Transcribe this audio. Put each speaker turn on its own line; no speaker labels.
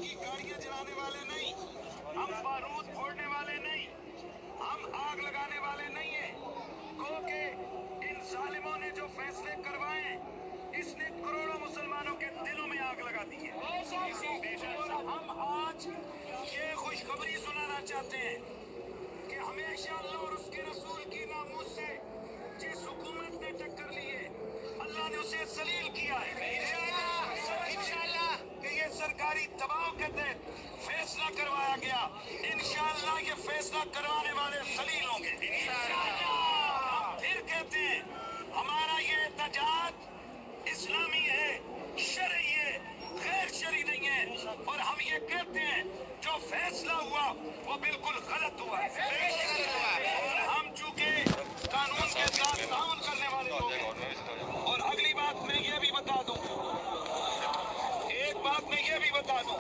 کی گاڑیاں جلانے والے نہیں، ہم بارود پھوڑنے والے نہیں، ہم آگ لگانے والے نہیں ہیں۔ گو کہ ان ظالموں نے جو فیصلے کروائے اس نے کروڑوں مسلمانوں کے دلوں میں آگ لگا دی ہے۔ اور ہم آج یہ خوشخبری سنانا چاہتے ہیں کہ ہمیشہ اللہ اور اس کے رسول کی ناموس سے جس حکومت نے ٹکر لی ہے اللہ نے اسے ذلیل کیا ہے۔ انشاءاللہ کہ یہ سرکاری دباؤ کے تحت فیصلہ کروایا گیا، انشاءاللہ یہ فیصلہ کروانے والے ذلیل ہوں گے۔ ہم پھر کہتے ہیں ہمارا یہ احتجاج اسلامی ہے، شرعی ہے، غیر شرعی نہیں ہے، اور ہم یہ کہتے ہیں جو فیصلہ ہوا وہ بالکل غلط ہوا ہے۔ اور ہم چونکہ قانون کے ساتھ تعاون کرنے والے لوگ ہیں۔ اور اگلی بات میں یہ بھی بتا دوں، ایک بات میں یہ بھی بتا دوں